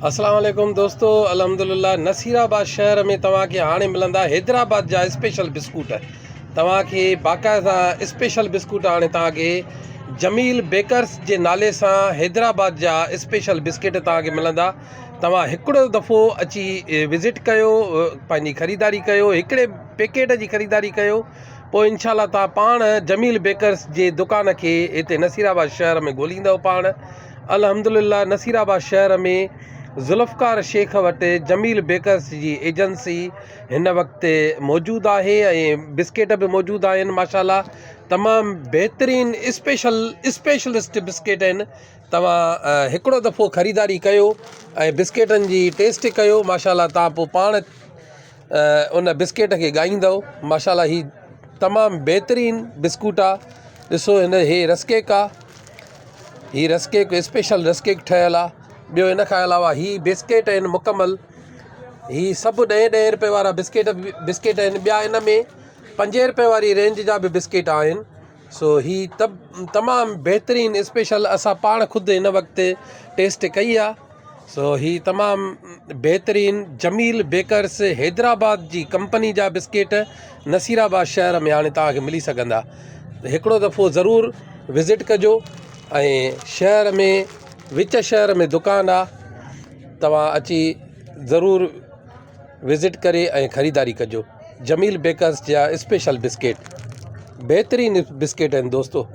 अस्सलाम वालेकुम दोस्तों, अल्हम्दुलिल्लाह नसीराबाद शहर में तव्हांखे हाणे मिलंदा हैदराबाद जा स्पेशल बिस्कुट। तव्हांखे बाक़ाइदा स्पेशल बिस्कुट हाणे तव्हांखे जमील बेकर्स जे नाले सां हैदराबाद जा स्पेशल बिस्किट तव्हांखे मिलंदा। तव्हां हिकिड़ो दफ़ो अची विज़िट कयो, पंहिंजी ख़रीदारी कयो, हिकिड़े पैकेट जी ख़रीदारी कयो, पोइ इंशाल्लाह तव्हां पाण जमील बेकर्स जे दुकान खे हिते नसीराबाद शहर में ॻोल्हींदव पाण। अल्हम्दुलिल्लाह नसीराबाद शहर में ज़ुल्फ़कार शेख वटि जमील बेकर्स जी एजेंसी हिन वक़्तु मौजूदु आहे ऐं बिस्किट बि मौजूदु आहिनि। माशाल्लाह तमामु बहितरीन स्पेशलिस्ट बिस्किट आहिनि। तव्हां हिकिड़ो दफ़ो ख़रीदारी कयो ऐं बिस्किटनि जी टेस्ट कयो, माशाल्लाह तव्हां पोइ पाण उन बिस्किट खे ॻाईंदव। माशाल्लाह ही तमामु बहितरीन बिस्कुट आहे। ॾिसो हे रस्केक आहे, ही रस्केक स्पेशल रस्केक ठहियल आहे। ॿियो इन खां अलावा ही बिस्किट आहिनि मुकमल, ही सभु 10-10 रुपए वारा बिस्किट आहिनि। ॿिया इन में 5 रुपए वारी रेंज जा बि बिस्किट आहिनि। सो ही तमामु बहितरीन स्पेशल असां पाण ख़ुदि हिन वक़्तु टेस्ट कई आहे। सो ही तमामु बहितरीन जमील बेकर्स हैदराबाद जी कंपनी जा बिस्किट नसीराबाद शहर में हाणे तव्हांखे मिली सघंदा। हिकिड़ो दफ़ो ज़रूरु विज़िट कजो ऐं शहर में विच शहर में दुकान आहे, तव्हां अची ज़रूरु विज़िट करे ऐं ख़रीदारी कजो। जमील बेकर्स जा स्पेशल बिस्किट बहितरीन बिस्किट आहिनि दोस्तो।